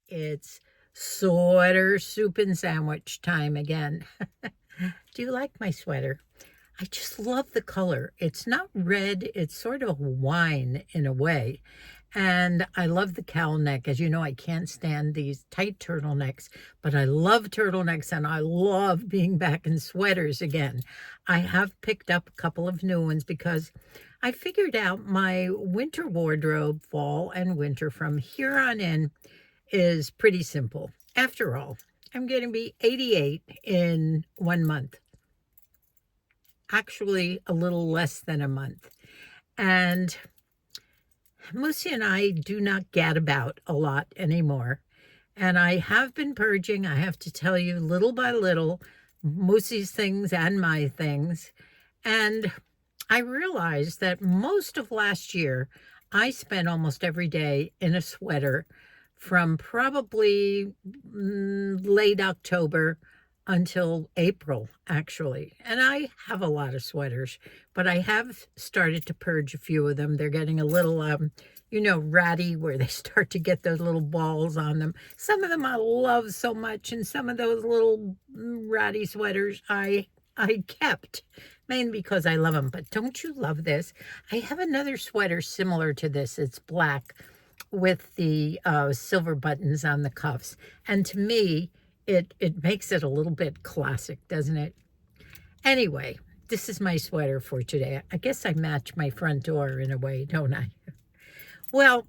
It's sweater soup and sandwich time again. Do you like my sweater? I just love the color. It's not red, it's sort of wine in a way. And I love the cowl neck. As you know, I can't stand these tight turtlenecks, but I love turtlenecks and I love being back in sweaters again. I have picked up a couple of new ones because I figured out my winter wardrobe, fall and winter from here on in, is pretty simple. After all, I'm going to be 88 in 1 month, actually, a little less than a month. And Moosey and I do not gad about a lot anymore. And I have been purging, I have to tell you, little by little, Moosey's things and my things. And I realized that most of last year, I spent almost every day in a sweater from probably late October until April, actually. And I have a lot of sweaters, but I have started to purge a few of them. They're getting a little, ratty, where they start to get those little balls on them. Some of them I love so much, and some of those little ratty sweaters I kept, mainly because I love them. But don't you love this? I have another sweater similar to this. It's black with the silver buttons on the cuffs. And to me, it makes it a little bit classic, doesn't it? Anyway, this is my sweater for today. I guess I match my front door in a way, don't I? Well,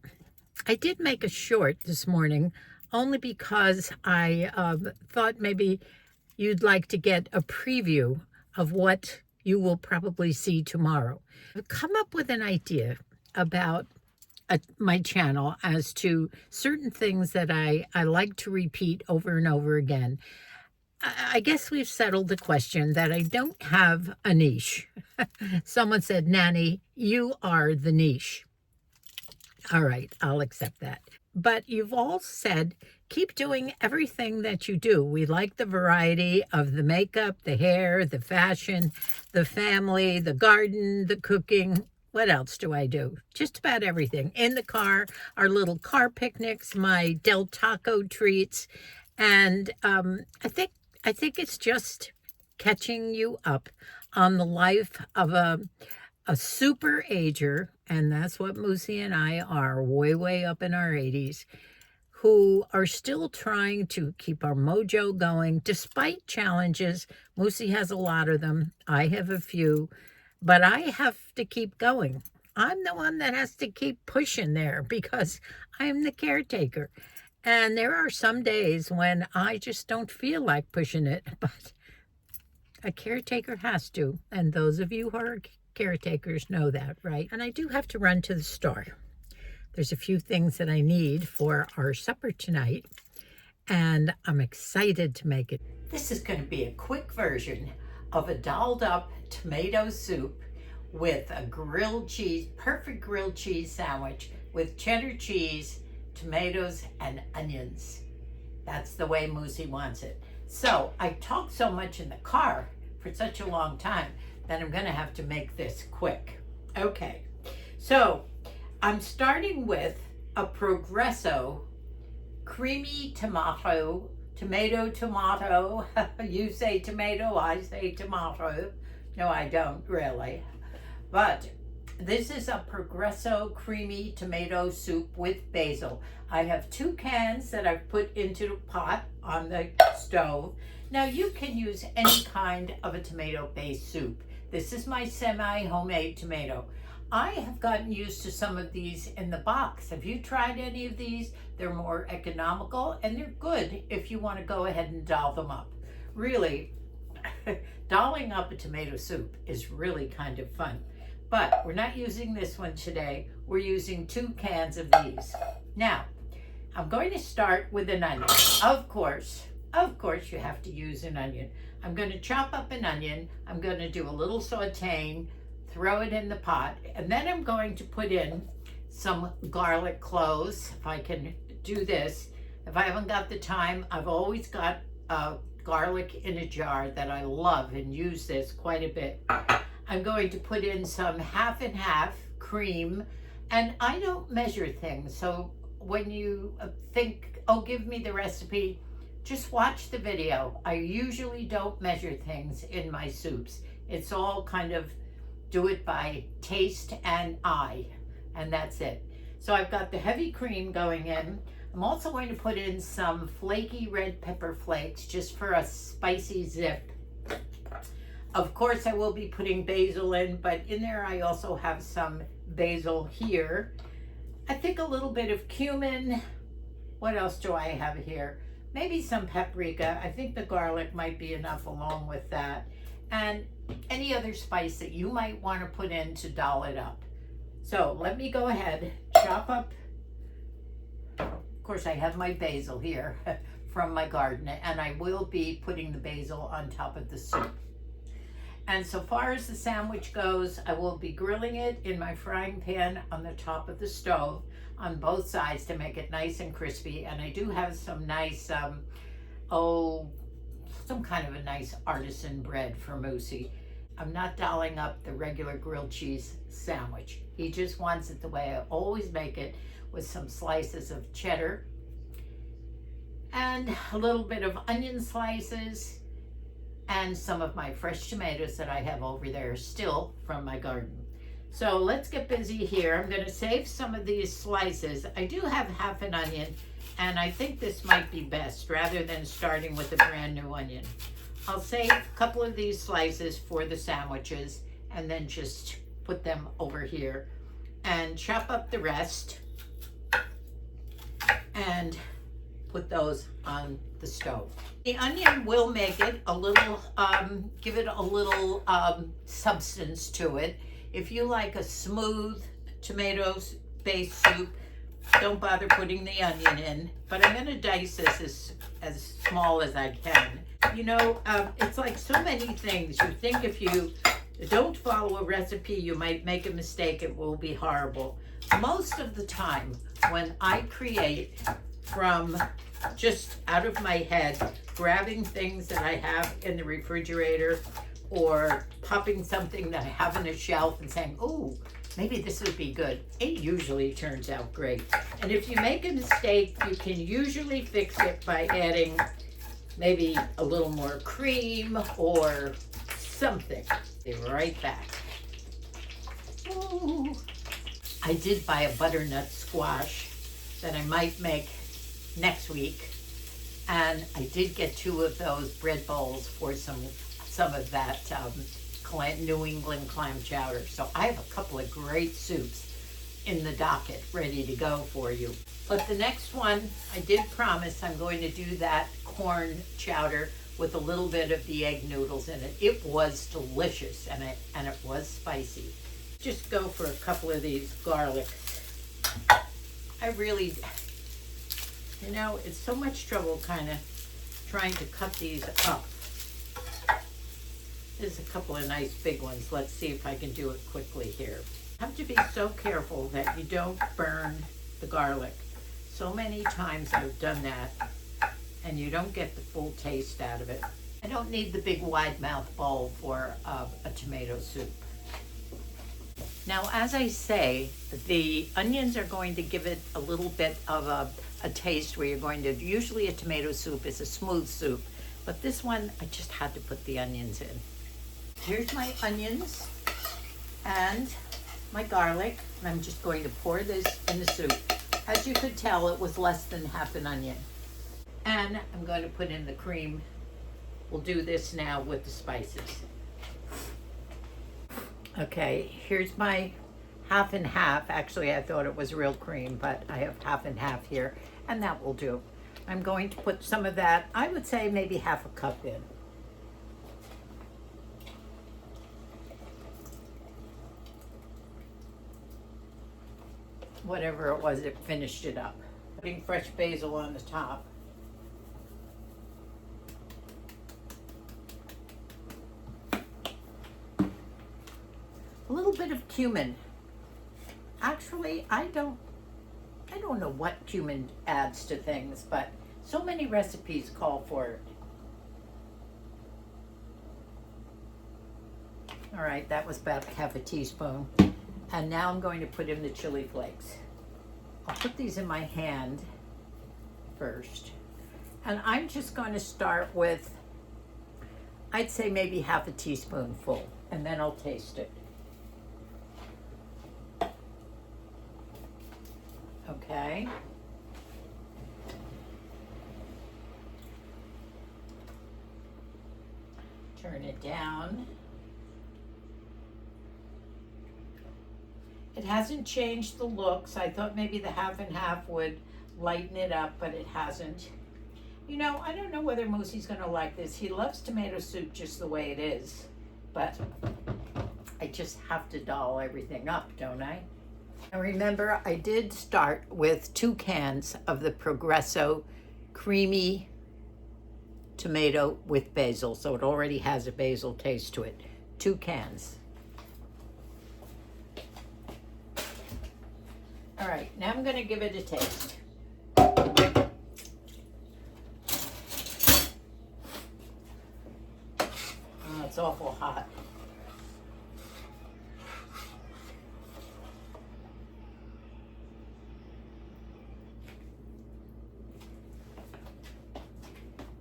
I did make a short this morning only because I thought maybe you'd like to get a preview of what you will probably see tomorrow. I've come up with an idea about my channel as to certain things that I like to repeat over and over again. I guess we've settled the question that I don't have a niche. Someone said, Nanny, you are the niche. All right, I'll accept that. But you've all said, keep doing everything that you do. We like the variety of the makeup, the hair, the fashion, the family, the garden, the cooking. What else do I do? Just about everything. In the car, our little car picnics, my Del Taco treats. And I think it's just catching you up on the life of a super ager, and that's what Moosey and I are, way up in our 80s, who are still trying to keep our mojo going despite challenges. Moosey has a lot of them. I have a few, but I have to keep going. I'm the one that has to keep pushing there because I'm the caretaker. And there are some days when I just don't feel like pushing it, but a caretaker has to. And those of you who are caretakers know that, right? And I do have to run to the store. There's a few things that I need for our supper tonight, and I'm excited to make it. This is going to be a quick version of a dolled up tomato soup with a grilled cheese, perfect grilled cheese sandwich with cheddar cheese, tomatoes, and onions. That's the way Moosey wants it. So I talked so much in the car for such a long time that I'm going to have to make this quick. Okay, so I'm starting with a Progresso creamy tomato. You say tomato, I say tomato. No, I don't really. But this is a Progresso creamy tomato soup with basil. I have 2 cans that I've put into the pot on the stove. Now you can use any kind of a tomato-based soup. This is my semi-homemade tomato. I have gotten used to some of these in the box. Have you tried any of these? They're more economical and they're good if you want to go ahead and doll them up. Really, dolling up a tomato soup is really kind of fun. But we're not using this one today. We're using 2 cans of these. Now, I'm going to start with an onion. Of course, you have to use an onion. I'm going to chop up an onion. I'm going to do a little sauteing, throw it in the pot, and then I'm going to put in some garlic cloves, if I can do this. If I haven't got the time, I've always got garlic in a jar that I love and use this quite a bit. I'm going to put in some half and half cream, and I don't measure things, so when you think, oh, give me the recipe, just watch the video. I usually don't measure things in my soups. It's all kind of do it by taste and eye, and that's it. So I've got the heavy cream going in. I'm also going to put in some flaky red pepper flakes just for a spicy zip. Of course, I will be putting basil in, but in there I also have some basil here. I think a little bit of cumin. What else do I have here? Maybe some paprika. I think the garlic might be enough along with that. And any other spice that you might want to put in to doll it up. So let me go ahead, chop up. Of course, I have my basil here from my garden, and I will be putting the basil on top of the soup. And so far as the sandwich goes, I will be grilling it in my frying pan on the top of the stove on both sides to make it nice and crispy. And I do have some nice, some kind of a nice artisan bread for Moosey. I'm not dolling up the regular grilled cheese sandwich. He just wants it the way I always make it, with some slices of cheddar and a little bit of onion slices and some of my fresh tomatoes that I have over there still from my garden. So let's get busy here. I'm going to save some of these slices. I do have half an onion, and I think this might be best rather than starting with a brand new onion. I'll save a couple of these slices for the sandwiches and then just put them over here and chop up the rest and put those on the stove. The onion will make it a little, give it a little substance to it. If you like a smooth tomatoes-based soup, don't bother putting the onion in, but I'm going to dice this as small as I can. You know, it's like so many things. You think if you don't follow a recipe, you might make a mistake. It will be horrible. Most of the time, when I create from just out of my head, grabbing things that I have in the refrigerator or popping something that I have on a shelf and saying, oh, maybe this would be good, it usually turns out great. And if you make a mistake, you can usually fix it by adding maybe a little more cream or something. Be right back. Ooh. I did buy a butternut squash that I might make next week, and I did get 2 of those bread bowls for some of that New England clam chowder. So I have a couple of great soups in the docket ready to go for you. But the next one, I did promise I'm going to do that corn chowder with a little bit of the egg noodles in it. It was delicious, and it was spicy. Just go for a couple of these garlics. I really, you know, it's so much trouble kind of trying to cut these up. There's a couple of nice big ones. Let's see if I can do it quickly here. You have to be so careful that you don't burn the garlic. So many times I've done that, and you don't get the full taste out of it. I don't need the big wide mouth bowl for a tomato soup. Now, as I say, the onions are going to give it a little bit of a taste where you're going to, usually a tomato soup is a smooth soup, but this one, I just had to put the onions in. Here's my onions and my garlic, and I'm just going to pour this in the soup. As you could tell, it was less than half an onion. And I'm going to put in the cream. We'll do this now with the spices. Okay, here's my half and half. Actually, I thought it was real cream, but I have half and half here, and that will do. I'm going to put some of that, I would say maybe half a cup in. Whatever it was, it finished it up. Putting fresh basil on the top. A little bit of cumin. Actually, I don't know what cumin adds to things, but so many recipes call for it. All right, that was about half a teaspoon. And now I'm going to put in the chili flakes. A put these in my hand first. And I'm just going to start with, I'd say maybe half a teaspoonful, and then I'll taste it. Okay. Turn it down. It hasn't changed the looks. I thought maybe the half and half would lighten it up, but it hasn't. You know, I don't know whether Moosey's gonna like this. He loves tomato soup just the way it is, but I just have to doll everything up, don't I? And remember, I did start with 2 cans of the Progresso creamy tomato with basil, so it already has a basil taste to it. 2 cans. All right, now I'm gonna give it a taste. Oh, it's awful hot.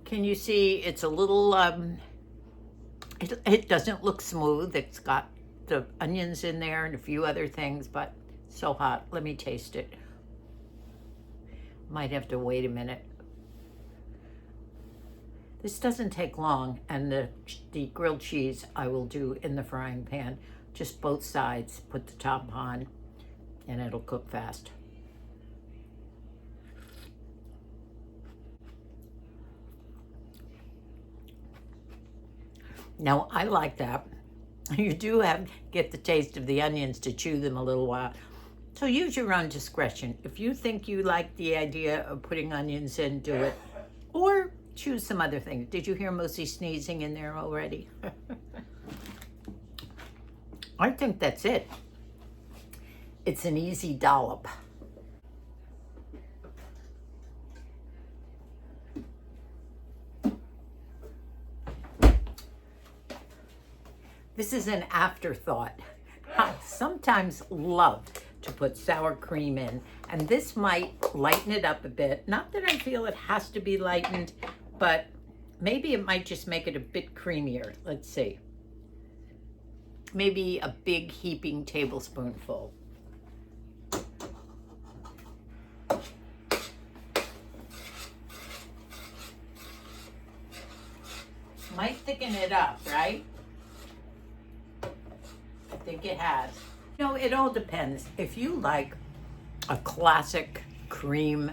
Can you see it's a little, it doesn't look smooth. It's got the onions in there and a few other things, but so hot. Let me taste it. Might have to wait a minute. This doesn't take long, and the grilled cheese I will do in the frying pan. Just both sides, put the top on, and it'll cook fast. Now, I like that. You do get the taste of the onions to chew them a little while. So use your own discretion. If you think you like the idea of putting onions in, do it. Or choose some other things. Did you hear Moosey sneezing in there already? I think that's it. It's an easy dollop. This is an afterthought. I sometimes love to put sour cream in, and this might lighten it up a bit. Not that I feel it has to be lightened, but maybe it might just make it a bit creamier. Let's see. Maybe a big heaping tablespoonful. Might thicken it up, right? I think it has. No, it all depends. If you like a classic cream,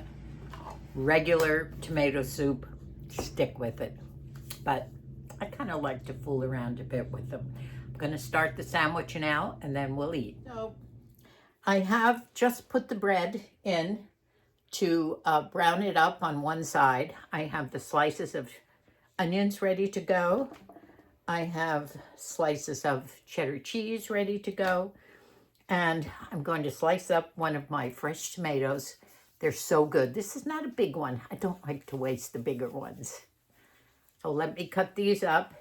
regular tomato soup, stick with it. But I kind of like to fool around a bit with them. I'm going to start the sandwich now, and then we'll eat. So I have just put the bread in to brown it up on one side. I have the slices of onions ready to go. I have slices of cheddar cheese ready to go. And I'm going to slice up one of my fresh tomatoes. They're so good. This is not a big one. I don't like to waste the bigger ones. So let me cut these up,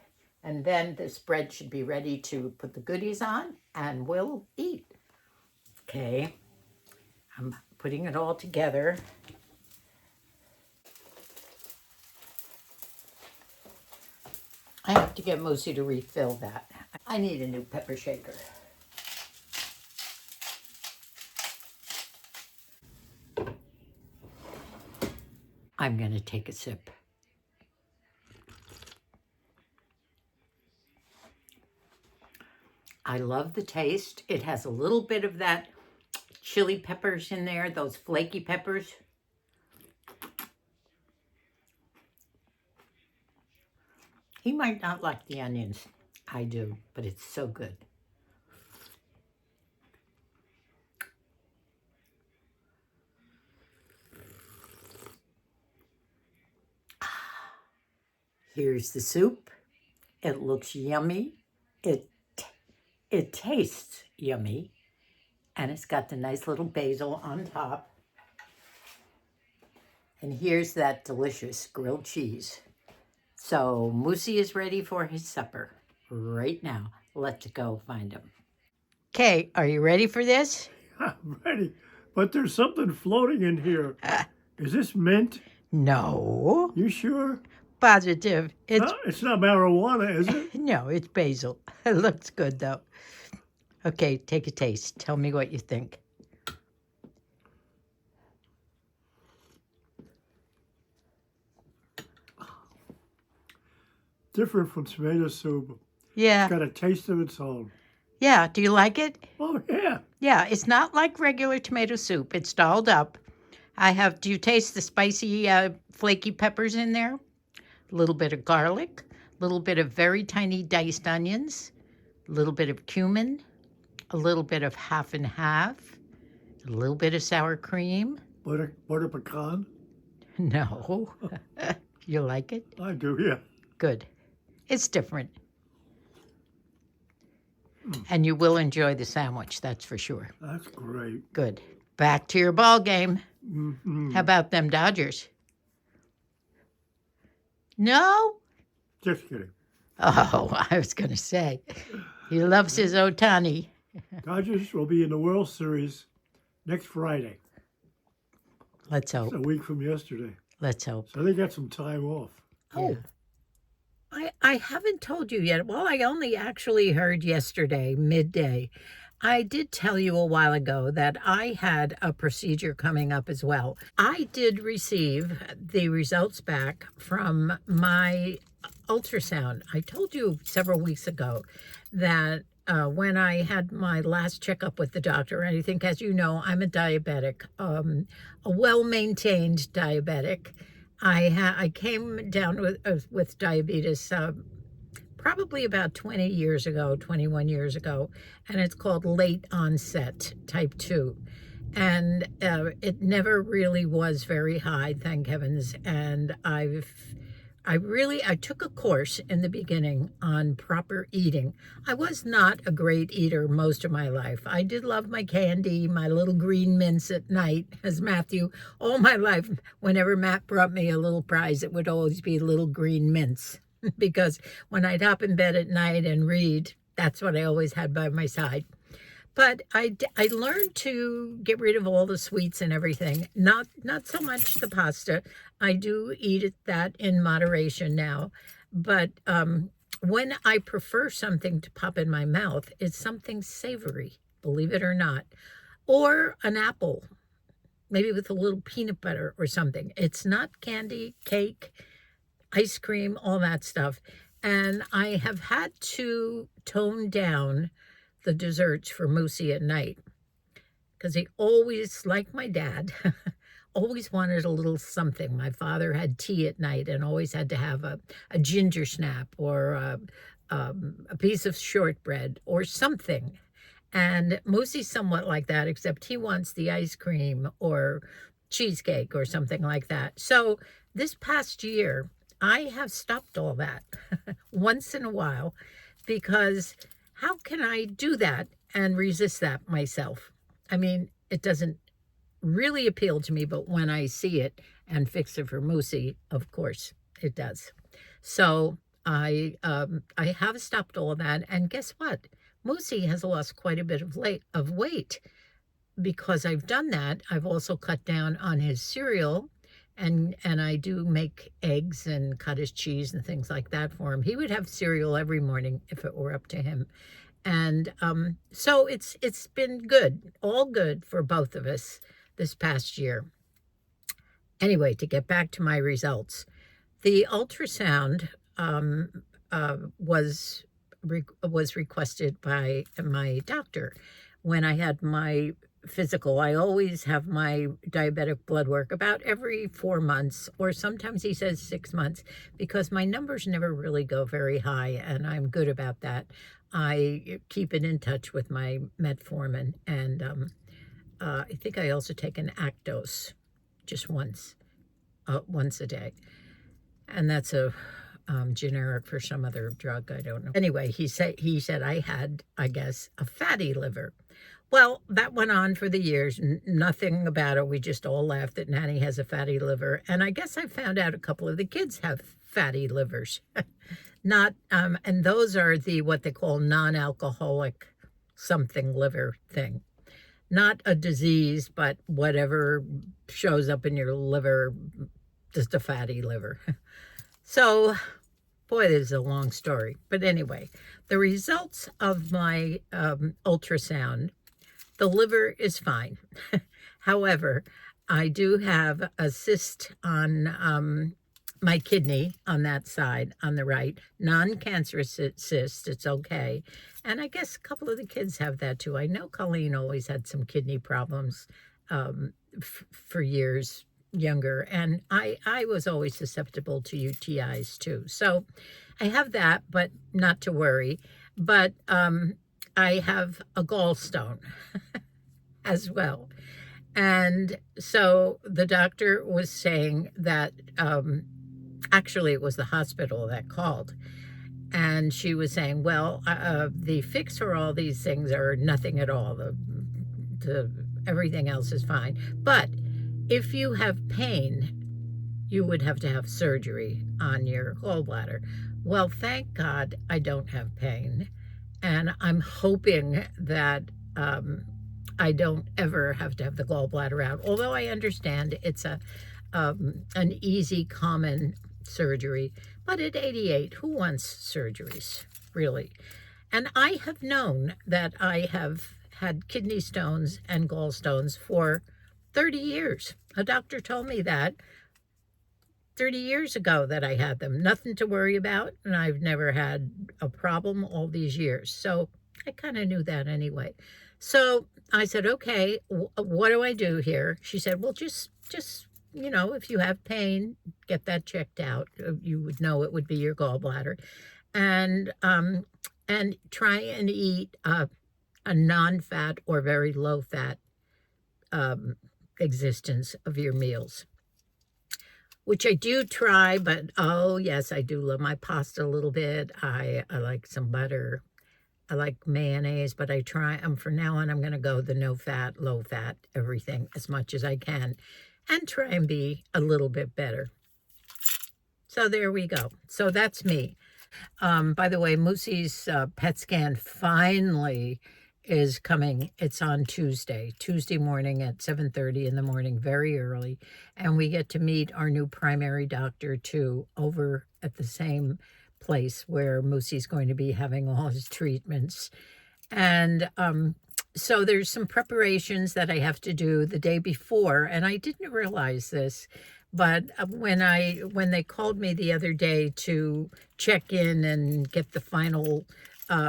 and then this bread should be ready to put the goodies on, and we'll eat. Okay, I'm putting it all together. I have to get Moosey to refill that. I need a new pepper shaker. I'm going to take a sip. I love the taste. It has a little bit of that chili peppers in there, those flaky peppers. He might not like the onions. I do, but it's so good. Here's the soup. It looks yummy. It tastes yummy. And it's got the nice little basil on top. And here's that delicious grilled cheese. So Moosey is ready for his supper right now. Let's go find him. Okay, are you ready for this? I'm ready. But there's something floating in here. Is this mint? No. You sure? Positive. It's not marijuana, is it? No, it's basil. It looks good, though. Okay, take a taste. Tell me what you think. Different from tomato soup. Yeah. It's got a taste of its own. Yeah, do you like it? Oh, yeah. Yeah, it's not like regular tomato soup. It's dolled up. Do you taste the spicy, flaky peppers in there? A little bit of garlic, a little bit of very tiny diced onions, a little bit of cumin, a little bit of half and half, a little bit of sour cream. Butter pecan? No. You like it? I do, yeah. Good. It's different. And you will enjoy the sandwich, that's for sure. That's great. Good. Back to your ball game. Mm-hmm. How about them Dodgers? No? Just kidding. Oh, I was going to say, he loves his Otani. Dodgers will be in the World Series next Friday. Let's hope. It's a week from yesterday. Let's hope. So they got some time off. Oh, I haven't told you yet. Well, I only actually heard yesterday, midday. I did tell you a while ago that I had a procedure coming up as well. I did receive the results back from my ultrasound. I told you several weeks ago that when I had my last checkup with the doctor, and I think, as you know, I'm a diabetic, a well-maintained diabetic. I came down with diabetes probably about 20 years ago, 21 years ago, and it's called late onset type 2. And it never really was very high, thank heavens. And I took a course in the beginning on proper eating. I was not a great eater most of my life. I did love my candy, my little green mints at night, as Matthew, all my life, whenever Matt brought me a little prize, it would always be little green mints. Because when I'd hop in bed at night and read, that's what I always had by my side. But I learned to get rid of all the sweets and everything. Not so much the pasta. I do eat that in moderation now. But when I prefer something to pop in my mouth, it's something savory, believe it or not. Or an apple, maybe with a little peanut butter or something. It's not candy, cake, ice cream, all that stuff. And I have had to tone down the desserts for Moosie at night, because he always, like my dad, always wanted a little something. My father had tea at night and always had to have a ginger snap or a piece of shortbread or something. And Moosey's somewhat like that, except he wants the ice cream or cheesecake or something like that. So this past year, I have stopped all that once in a while, because how can I do that and resist that myself? I mean, it doesn't really appeal to me, but when I see it and fix it for Moosey, of course it does. So I have stopped all that, and guess what? Moosey has lost quite a bit of weight because I've done that. I've also cut down on his cereal. And I do make eggs and cottage cheese and things like that for him. He would have cereal every morning if it were up to him. And so it's been good, all good for both of us this past year. Anyway, to get back to my results, the ultrasound was requested by my doctor when I had my physical. I always have my diabetic blood work about every 4 months, or sometimes he says 6 months, because my numbers never really go very high, and I'm good about that. I keep it in touch with my metformin, and I think I also take an Actos just once a day, and that's a generic for some other drug, I don't know. Anyway, he said I had, I guess, a fatty liver. Well, that went on for the years. Nothing about it. We just all laughed that Nanny has a fatty liver. And I guess I found out a couple of the kids have fatty livers. And those are what they call non-alcoholic something liver thing. not a disease, but whatever shows up in your liver, just a fatty liver. So, boy, this is a long story. But anyway, the results of my ultrasound, the liver is fine. However, I do have a cyst on my kidney on that side, on the right, non-cancerous cyst. It's okay. And I guess a couple of the kids have that too. I know Colleen always had some kidney problems for years younger, and I was always susceptible to UTIs too. So I have that, but not to worry. But I have a gallstone as well. And so the doctor was saying that actually it was the hospital that called. And she was saying, well, the fix for all these things are nothing at all. Everything else is fine. But if you have pain, you would have to have surgery on your gallbladder. Well, thank God I don't have pain. And I'm hoping that I don't ever have to have the gallbladder out. Although I understand it's an easy, common surgery. But at 88, who wants surgeries, really? And I have known that I have had kidney stones and gallstones for 30 years. A doctor told me that 30 years ago that I had them. Nothing to worry about, and I've never had a problem all these years. So I kind of knew that anyway. So I said, okay, what do I do here? She said, well, just if you have pain, get that checked out. You would know it would be your gallbladder, and try and eat a non-fat or very low-fat existence of your meals, which I do try. But oh yes, I do love my pasta a little bit. I like some butter. I like mayonnaise, but I try. From now on, I'm going to go the no-fat, low-fat, everything as much as I can, and try and be a little bit better. So there we go. So that's me. By the way, Moosey's PET scan finally is coming. It's on Tuesday morning at 7:30 in the morning, very early. And we get to meet our new primary doctor too, over at the same place where Moosey's going to be having all his treatments. And so there's some preparations that I have to do the day before, and I didn't realize this, but when they called me the other day to check in and get the final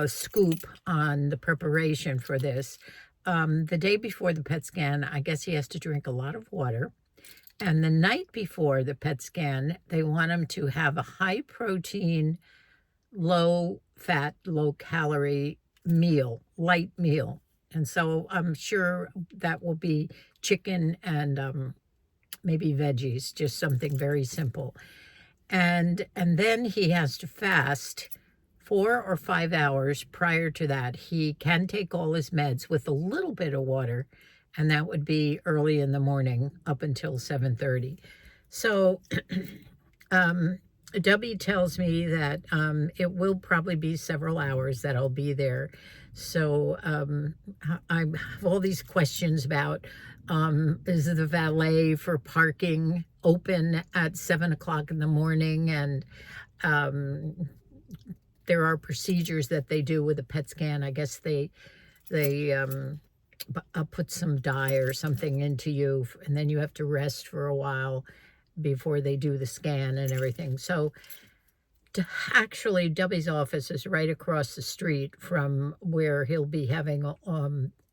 scoop on the preparation for this, the day before the PET scan, I guess he has to drink a lot of water. And the night before the PET scan, they want him to have a high protein, low fat, low calorie meal, light meal. And so I'm sure that will be chicken and maybe veggies, just something very simple. And then he has to fast 4 or 5 hours prior to that. He can take all his meds with a little bit of water, and that would be early in the morning up until 7:30. So Debbie tells me that it will probably be several hours that I'll be there. So I have all these questions about, is the valet for parking open at 7 o'clock in the morning? And there are procedures that they do with a PET scan. I guess they put some dye or something into you, and then you have to rest for a while before they do the scan and everything. So actually, Debbie's office is right across the street from where he'll be having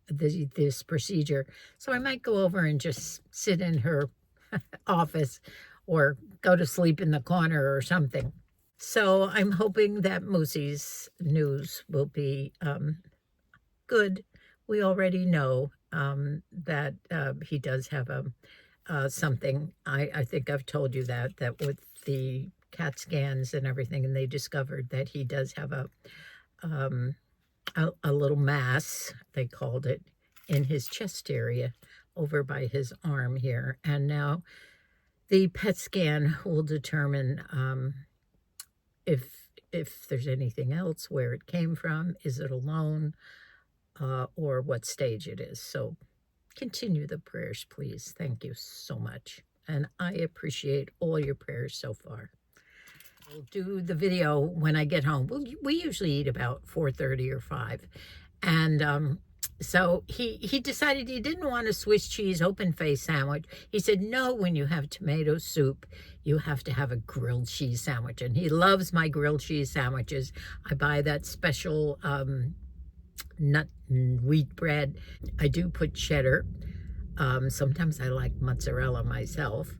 this procedure. So I might go over and just sit in her office or go to sleep in the corner or something. So I'm hoping that Moosey's news will be good. We already know that he does have something. I think I've told you that with the CAT scans and everything, and they discovered that he does have a little mass, they called it, in his chest area over by his arm here. And now the PET scan will determine if there's anything else, where it came from, is it alone, or what stage it is. So continue the prayers, please. Thank you so much. And I appreciate all your prayers so far. I'll do the video when I get home. We usually eat about 4:30 or 5. And so he decided he didn't want a Swiss cheese open face sandwich. He said, no, when you have tomato soup, you have to have a grilled cheese sandwich. And he loves my grilled cheese sandwiches. I buy that special nut and wheat bread. I do put cheddar. Sometimes I like mozzarella myself,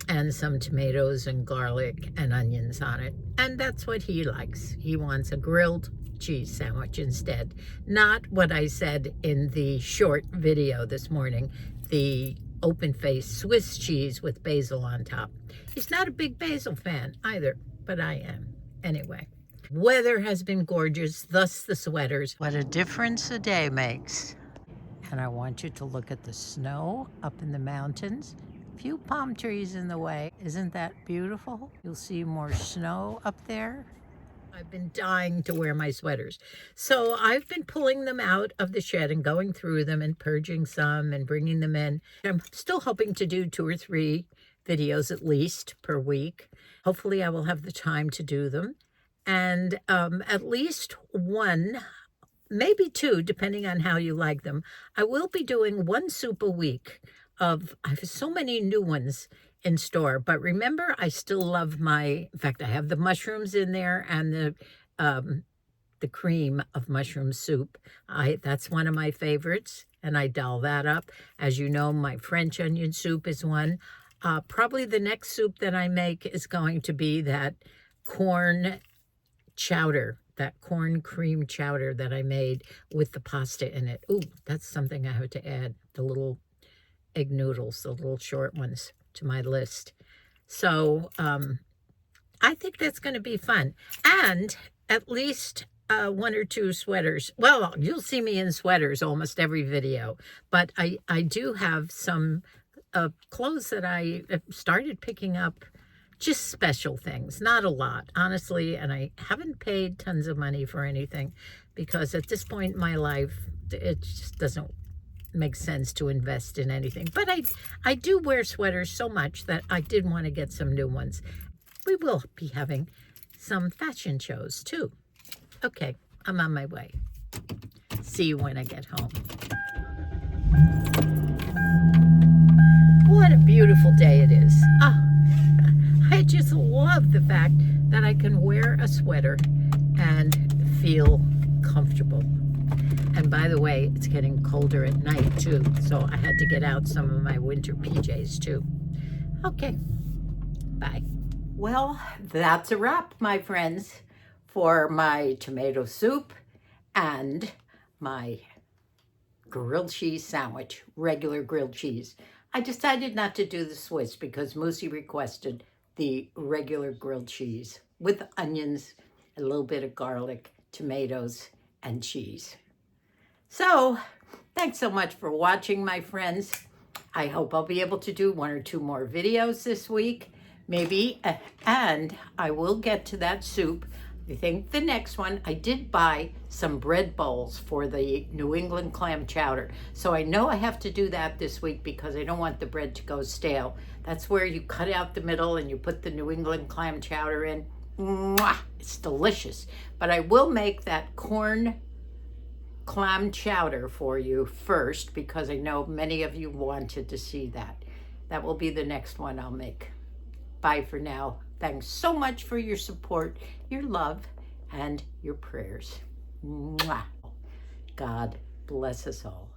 and some tomatoes and garlic and onions on it. And that's what he likes. He wants a grilled cheese sandwich instead. Not what I said in the short video this morning, the open-faced Swiss cheese with basil on top. He's not a big basil fan either, but I am. Anyway, weather has been gorgeous, thus the sweaters. What a difference a day makes. And I want you to look at the snow up in the mountains. Few palm trees in the way. Isn't that beautiful? You'll see more snow up there. I've been dying to wear my sweaters. So I've been pulling them out of the shed and going through them and purging some and bringing them in. I'm still hoping to do 2 or 3 videos at least per week. Hopefully I will have the time to do them. And at least 1, maybe 2, depending on how you like them. I will be doing 1 soup a week. I have so many new ones in store, but remember, I still love in fact, I have the mushrooms in there and the cream of mushroom soup. That's one of my favorites, and I doll that up. As you know, my French onion soup is one. Probably the next soup that I make is going to be that corn chowder, that corn cream chowder that I made with the pasta in it. Ooh, that's something I have to add, the little egg noodles, the little short ones, to my list. So I think that's going to be fun. And at least 1 or 2 sweaters. Well, you'll see me in sweaters almost every video, but I do have some clothes that I started picking up, just special things, not a lot, honestly, and I haven't paid tons of money for anything because at this point in my life, it just doesn't make sense to invest in anything. But I do wear sweaters so much that I did want to get some new ones. We will be having some fashion shows too. Okay, I'm on my way. See you when I get home. What a beautiful day it is. I just love the fact that I can wear a sweater and feel comfortable. And by the way, it's getting colder at night too, so I had to get out some of my winter PJs too. Okay, bye. Well, that's a wrap, my friends, for my tomato soup and my grilled cheese sandwich, regular grilled cheese. I decided not to do the Swiss because Moosey requested the regular grilled cheese with onions, a little bit of garlic, tomatoes, and cheese. So, thanks so much for watching, my friends. I hope I'll be able to do 1 or 2 more videos this week, maybe, and I will get to that soup. I think the next one, I did buy some bread bowls for the New England clam chowder. So I know I have to do that this week because I don't want the bread to go stale. That's where you cut out the middle and you put the New England clam chowder in. Mwah! It's delicious. But I will make that corn clam chowder for you first because I know many of you wanted to see that. That will be the next one I'll make. Bye for now. Thanks so much for your support, your love, and your prayers. Mwah. God bless us all.